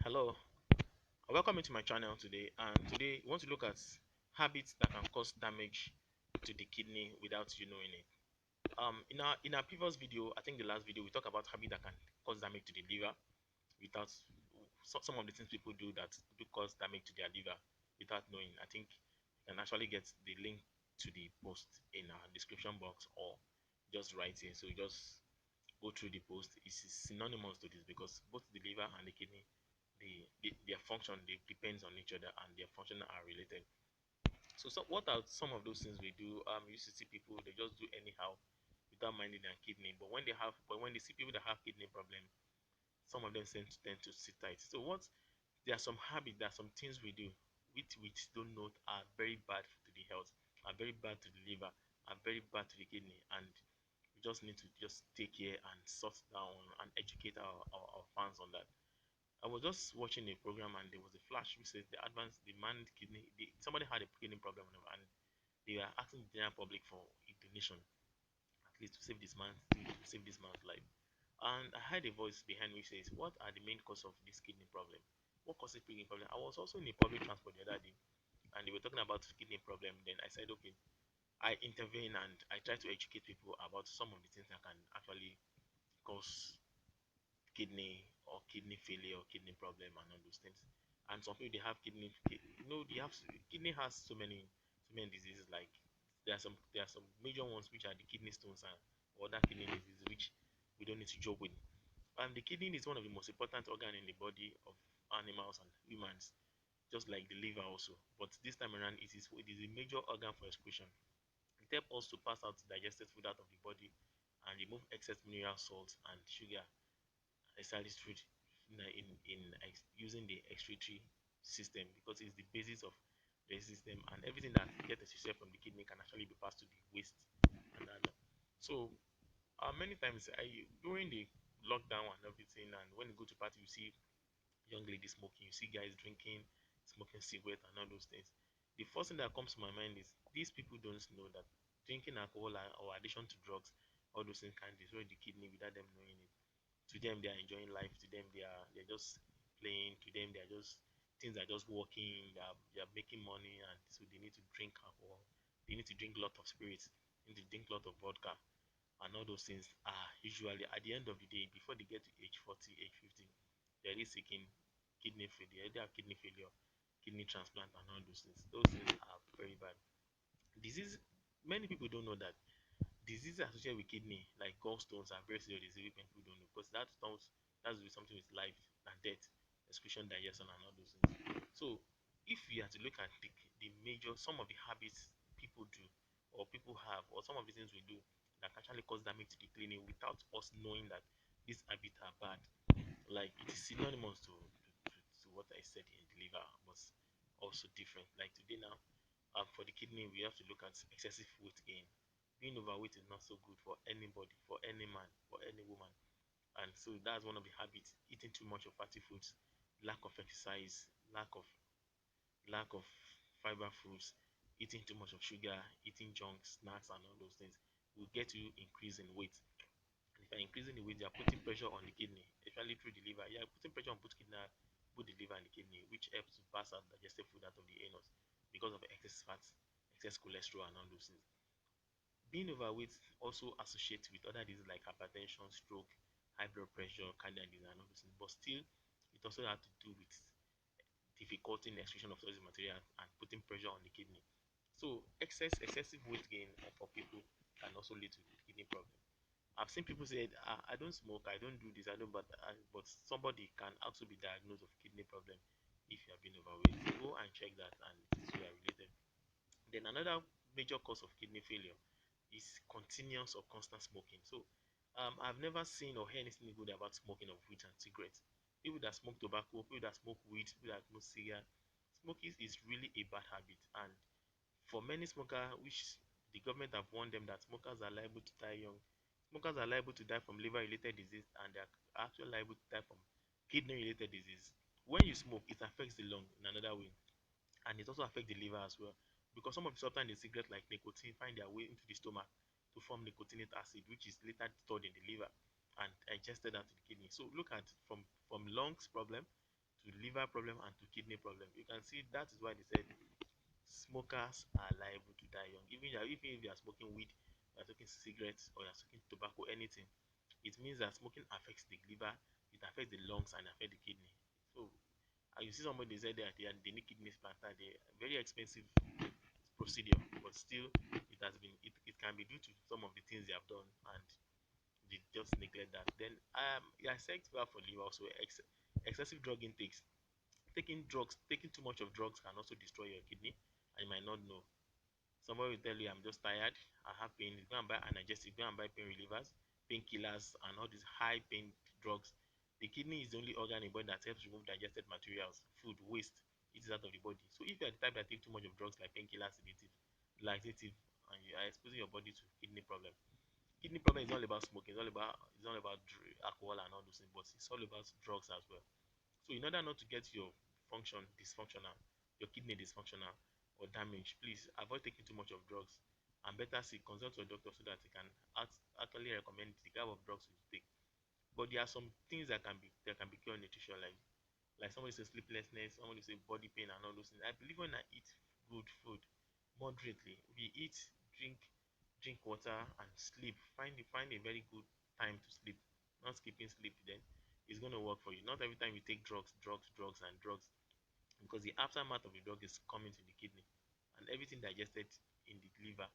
Hello, welcome to my channel today. And today we want to look at habits that can cause damage to the kidney without you knowing it. In our previous video, I think the last video, we talked about habits that can cause damage to the liver without some of the things people do that do cause damage to their liver without knowing. I think you can actually get the link to the post in our description box or just write here. So you just go through the post. It's synonymous to this because both the liver and the kidney, their function depends on each other and their function are related. So what are some of those things we do? You used to see people they just do anyhow without minding their kidney. But when they see people that have kidney problem, some of them tend to sit tight. So what there are some habits, there are some things we do which we don't know are very bad to the health, are very bad to the liver, are very bad to the kidney, and we just need to just take care and sort down and educate our fans on that. I was just watching a program and there was a flash which says the advanced demand kidney. Somebody had a kidney problem and they were asking the general public for a donation, at least to save this man's life. And I heard a voice behind me says, "What are the main cause of this kidney problem? What causes kidney problem?" I was also in a public transport the other day, and they were talking about kidney problem. Then I said, "Okay." I intervene and I try to educate people about some of the things that can actually cause kidney failure or kidney problem and all those things. And some people they have they have kidney has so many diseases like there are some major ones which are the kidney stones and other kidney diseases which we don't need to joke with. The kidney is one of the most important organ in the body of animals and humans, just like the liver also. But this time around, it is a major organ for excretion. It helps us to pass out digested food out of the body and remove excess mineral salts and sugar established through using the excretory system because it's the basis of the system, and everything that gets excreted from the kidney can actually be passed to the waste. And so many times during the lockdown and everything, and when you go to party, you see young ladies smoking, you see guys drinking, smoking cigarette and all those things. The first thing that comes to my mind is these people don't know that drinking alcohol or addiction to drugs, all those things can destroy the kidney without them knowing it. To them they are enjoying life, to them they're just playing, to them they're just things are just working, they're making money, and so they need to drink alcohol, they need to drink a lot of spirits, they need to drink a lot of vodka, and all those things are usually at the end of the day before they get to age 40, age 50, they're really seeking kidney failure, they have kidney failure, kidney transplant and all those things are very bad disease. Many people don't know that diseases associated with kidney, like gallstones, are very serious disease which people don't know because that's with something with life and death, excretion, digestion, and all those things. So, if we are to look at the major, some of the habits people do, or people have, or some of the things we do that actually cause damage to the kidney without us knowing that these habits are bad, like it is synonymous to what I said in the liver, but also different. Like today now, for the kidney, we have to look at excessive weight gain. Being overweight is not so good for anybody, for any man, for any woman. And so that's one of the habits. Eating too much of fatty foods, lack of exercise, lack of fiber foods, eating too much of sugar, eating junk snacks and all those things will get you increase in weight. And if you're increasing the weight, you're putting pressure on the kidney, especially through the liver. You're putting pressure on both the liver and the kidney, which helps to pass out digested food out of the anus because of excess fat, excess cholesterol, and all those things. Being overweight also associates with other diseases like hypertension, stroke, high blood pressure, cardiac disease, and all those things. But still, it also has to do with difficulty in excretion of toxic material and putting pressure on the kidney. So excessive weight gain for people can also lead to kidney problem. I've seen people say, I don't smoke, I don't do this, I don't, but somebody can also be diagnosed with kidney problem if you have been overweight. So go and check that, and it is related. Then another major cause of kidney failure is continuous or constant smoking. So I've never seen or heard anything good about smoking of weed and cigarettes. People that smoke tobacco, people that smoke weed, people that smoke cigarette, smoking is really a bad habit. And for many smokers, which the government have warned them that smokers are liable to die young, smokers are liable to die from liver-related disease, and they are actually liable to die from kidney-related disease. When you smoke, it affects the lung in another way, and it also affects the liver as well, because some of the substances in the cigarette like nicotine find their way into the stomach to form nicotinic acid, which is later stored in the liver and ingested out to the kidney. So look at from lungs problem to liver problem and to kidney problem. You can see that is why they said smokers are liable to die young. Even if you are smoking weed, you are smoking cigarettes, or you are smoking tobacco, anything, it means that smoking affects the liver, it affects the lungs, and affects the kidney. So you see somebody they said that they need kidney transplant, they very expensive procedure, but still it can be due to some of the things they have done, and they just neglect that. Then yeah, sex well for liver also excessive drug intakes. Taking too much of drugs can also destroy your kidney, and you might not know. Somebody will tell you, I'm just tired, I have pain. Go and buy analgesic, go and buy pain relievers, painkillers, and all these high pain drugs. The kidney is the only organ in the body that helps remove digested materials, food, waste. It is out of the body. So if you are the type that take too much of drugs like painkillers, sedative, laxative, and you are exposing your body to kidney problem. Kidney problem is all about smoking, it's all about alcohol and all those things, but it's all about drugs as well. So in order not to get your function dysfunctional, your kidney dysfunctional or damaged, please avoid taking too much of drugs, and better see consult your doctor so that he can actually recommend the type of drugs you take. But there are some things that can be cured in nutrition, like somebody say sleeplessness, somebody say body pain and all those things. I believe when I eat good food moderately, we eat, drink, drink water and sleep. Find a very good time to sleep, not skipping sleep. Then it's going to work for you. Not every time you take drugs, and drugs, because the aftermath of the drug is coming to the kidney, and everything digested in the liver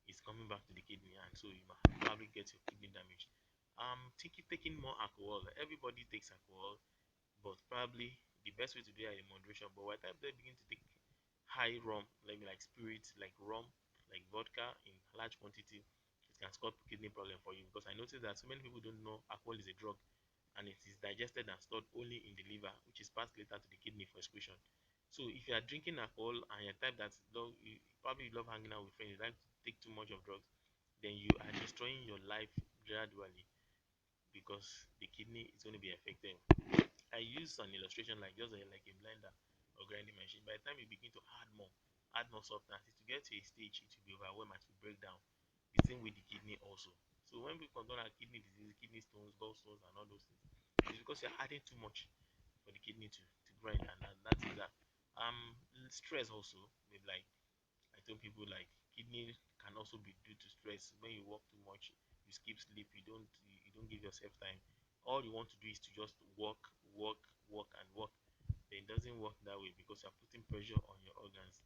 is coming back to the kidney, and so you might probably get your kidney damaged. Taking more alcohol. Everybody takes alcohol, but probably the best way to do it is in moderation. But by the time they begin to take high rum, like spirits, like rum, like vodka in large quantity, it can cause kidney problem for you. Because I noticed that so many people don't know alcohol is a drug, and it is digested and stored only in the liver, which is passed later to the kidney for excretion. So if you are drinking alcohol and you're type that you probably love hanging out with friends, you like to take too much of drugs, then you are destroying your life gradually, because the kidney is going to be affected. I use an illustration like just like a blender or grinding machine. By the time you begin to add more substance, it will get to a stage it will be overwhelmed and it will break down. The same with the kidney also. So when people don't have kidney disease, kidney stones, gallstones, and all those things, it's because you're adding too much for the kidney to grind, and that is that. Stress also, like I told people, like kidney can also be due to stress. When you work too much, you skip sleep, you don't give yourself time. All you want to do is to just work, work, work, and work. Then it doesn't work that way, because you're putting pressure on your organs.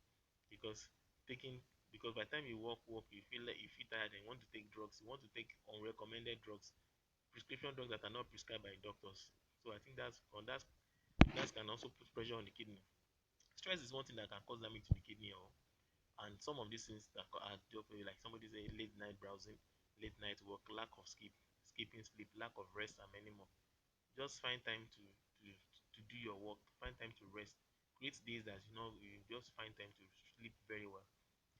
Because taking because by the time you work, you feel tired and you want to take drugs, you want to take unrecommended drugs, prescription drugs that are not prescribed by doctors. So I think that can also put pressure on the kidney. Stress is one thing that can cause damage to the kidney, and some of these things that are definitely, like somebody say, late night browsing, late night work, lack of skipping sleep, lack of rest, and many more. Just find time to do your work, find time to rest, create days that you just find time to sleep very well,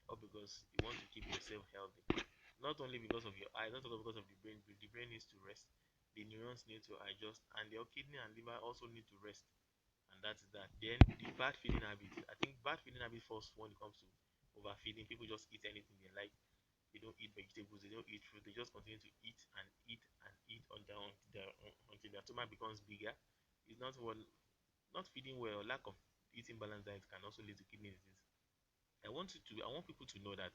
all because you want to keep yourself healthy. Not only because of your eyes, not only because of the brain, but the brain needs to rest, the neurons need to adjust, and your kidney and liver also need to rest. And that is that. Then the bad feeding habit. I think bad feeding habit first when it comes to overfeeding. People just eat anything they like. They don't eat vegetables. They don't eat fruit. They just continue to eat and eat and eat until their stomach becomes bigger. It's not feeding well. Lack of eating balanced diet can also lead to kidney disease. I want people to know that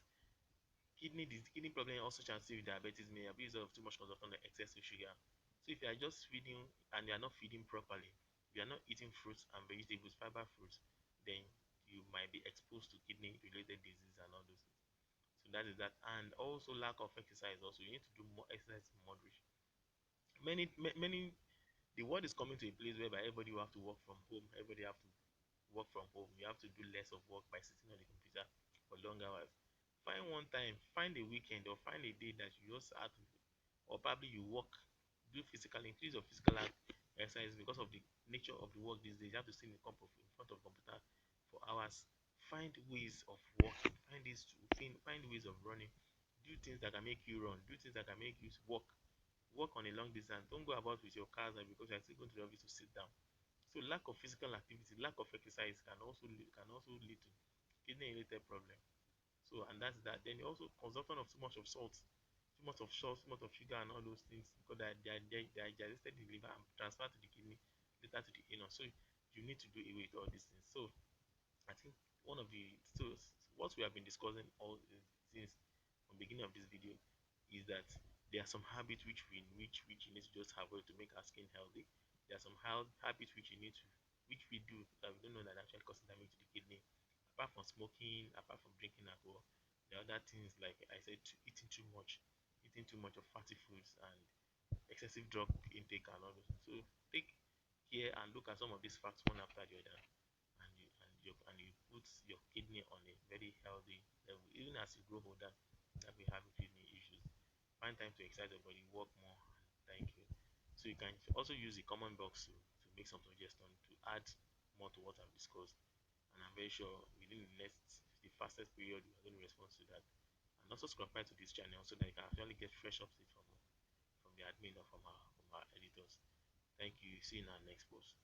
kidney problem also chances with diabetes may be because of too much consumption of excessive sugar. So if you are just feeding and you are not feeding properly, you are not eating fruits and vegetables, fiber fruits, then you might be exposed to kidney related disease and all those things. So that is that. And also lack of exercise also. You need to do more exercise in moderation. Many the world is coming to a place whereby everybody will have to work from home. Everybody have to work from home. You have to do less of work by sitting on the computer for long hours. Find a weekend or find a day that you just have to, or probably you work, increase your physical exercise because of the nature of the work these days. You have to sit in front of computer for hours. Find ways of working. Find ways of running. Do things that can make you run. Do things that can make you walk. Walk on a long distance. Don't go about with your cars because you're still going to the office to sit down. So lack of physical activity, lack of exercise can also lead to kidney related problem. So and that's that. Then also consumption of too much of sugar and all those things, because they are digested in the liver and transferred to the kidney, later to the anus. So you need to do away with all these things. So I think one of the so what we have been discussing all since from beginning of this video is that there are some habits which you need to just avoid to make our skin healthy. There are some habits which you need to which we do that we don't know that actually causes damage to the kidney. Apart from smoking, apart from drinking alcohol, the other things like I said, eating too much of fatty foods and excessive drug intake and all those. So take care and look at some of these facts one after the other, and you put your kidney on a very healthy level. Even as you grow older, that may have kidney issues. Find time to exercise your body, work more, and thank you. So you can also use the common box to make some suggestion to add more to what I've discussed. And I'm very sure within the fastest period, you're going to respond to that. And also subscribe to this channel so that you can actually get fresh updates from the admin or from our editors. Thank you. See you in our next post.